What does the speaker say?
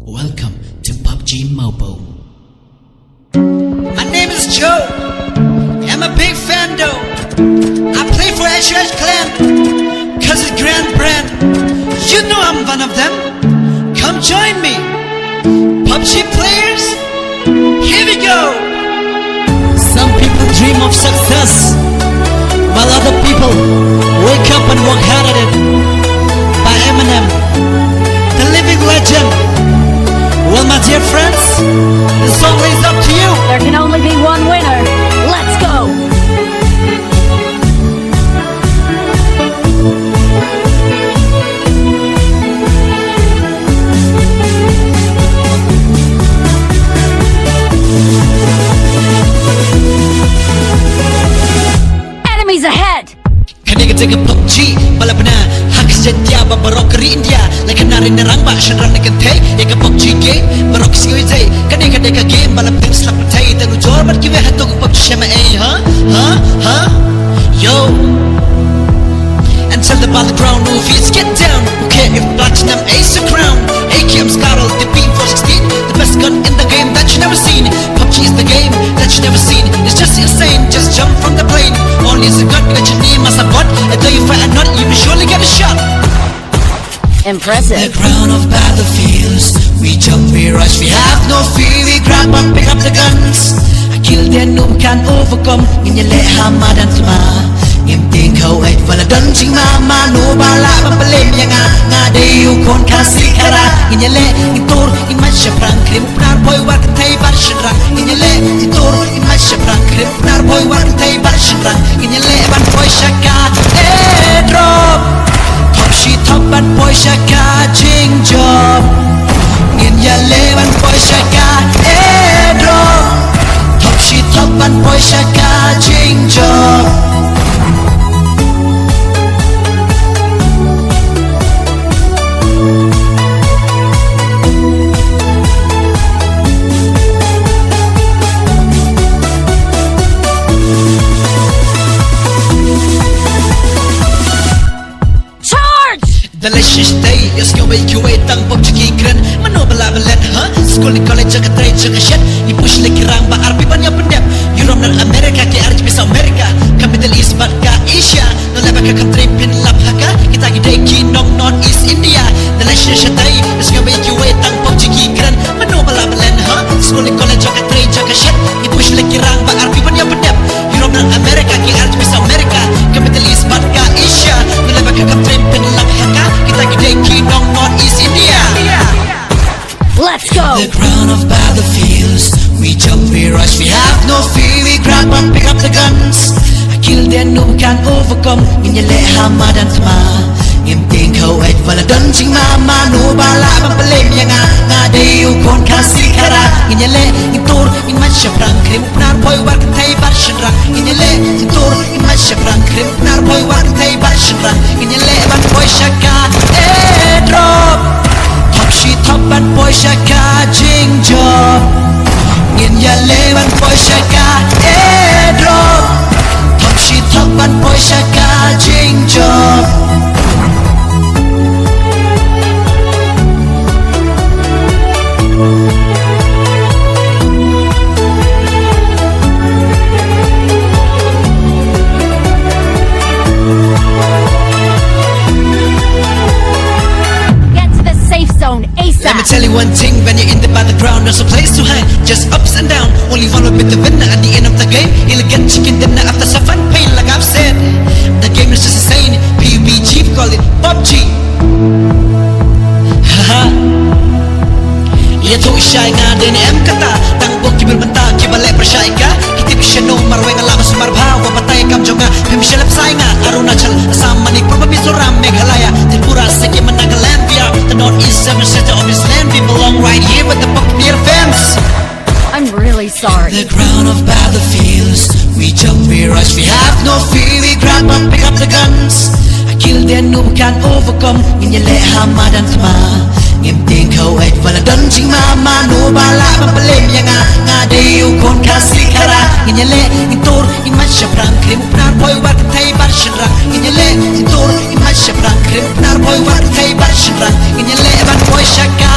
Welcome to PUBG Mobile. My name is Joe. I'm a big fan though. I play for HH Clan, cause it's grand brand. You know I'm one of them. Come join me. PUBG players, here we go. Some people dream of success, while other people wake up and work hard at it. By Eminem, the living legend. Well, my dear friends, the song is up to you. There can only be one winner. Let's go! Enemies ahead! Kaniga take a PUBG, balapna Haks jadya babarok kari India Like nari narang ba shanrang na kantay Eka PUBG game, barok sigoy day Kaniga deka game, balap tim slap patay Tangu jor bat kiwe hatog PUBG shema ay huh? Yo And tell the battleground movies get down Who care if platinum ace or crown AKM Scarlet, the P416 The best gun in the game that you never seen PUBG is the game that you never seen It's just insane, just jump from the plane Only is a gun that you need must have got And though you fight or not, you will surely get a shot Impressive. The crown of battlefields We jump, we rush, we have no fear We grab and pick up the guns I kill them, no one can overcome Nginyale hama dan tuma Ngim ting kau ait wala dan ching mama No bala papalim yang nga Deyu kon kasi kara Nginyale itur imat syafrang Krim penar boy war katay bar syarang Nginyale itur imat syafrang Krim penar boy war katay bar syarang Nginyale ban boy syaka drop Top she top ban boy syaka ching job Nginyale ban boy syaka drop Top she top ban boy syaka ching job Delicious day, yes go make you wait tang pop chiki kren Mano bala balet, huh? School ni college jaga try jaga shit Ni push le kirang ba arbi banyak pendep Europe dan Amerika ke arj bisa Amerika Ka Middle East bat ka Asia No leba ka country pin lap haka Kita gede ki nong North East India Delicious day, yes go make you wait tang pop chiki kren Mano bala balet, huh? School ni college jaga try jaga shit Ni push le kirang ba arbi banyak pendep Europe dan Amerika ke arj bisa Amerika Ka Middle East bat ka Asia No leba ka country pin lap haka Kita gede ki nong North East India Let's go! The crown of battlefields We jump, we rush, we have no fear We grab and pick up the guns I kill them, no one can overcome Nginyale hama dan tama Ngim ting kau ait wala dan ching mama No bala papalim yang nga Deyu kon kasi kara Nginyale itur imat syafrang Krim penar boy war katay bar syarang Nginyale itur imat syafrang Krim penar boy war katay bar syarang Nginyale ban boy syaka drop Top she top ban boy syaka ching job Nginyale ban boy syaka drop Top she top ban boy syaka ching job Let me tell you one thing, when you're in the battleground, there's a place to hang, just ups and down. Only one will be the winner at the end of the game. You'll get chicken dinner after some fun pain, like I've said. The game is just insane, PUBG, call it PUBG. Haha. Iya tu isyai nga din em kata, tangbong kibir banta, kibale persyai ka. Kitip siya no marwe nga lamas marbha, wapatay kam jonga, pim siya lapsay nga. Arunachal, asama ni probabisoram, Meghalaya, Tripura, Sikkim, and Nagaland. We are the Northeast 7 center of his land. We belong right here with the popular fans. I'm really sorry. The crown of battlefields We jump, we rush, we have no fear We grab and pick up the guns I kill them, no one can overcome Nginyale hama dan tama Ngim ting kau ait wala dan ching mama No bala papalim yang nga Deyu kon kasi kara Nginyale itur imat syafrang Krim penar boy war katay bar syarang Nginyale itur imat syafrang Krim penar boy war katay bar syarang Nginyale ban boy syaka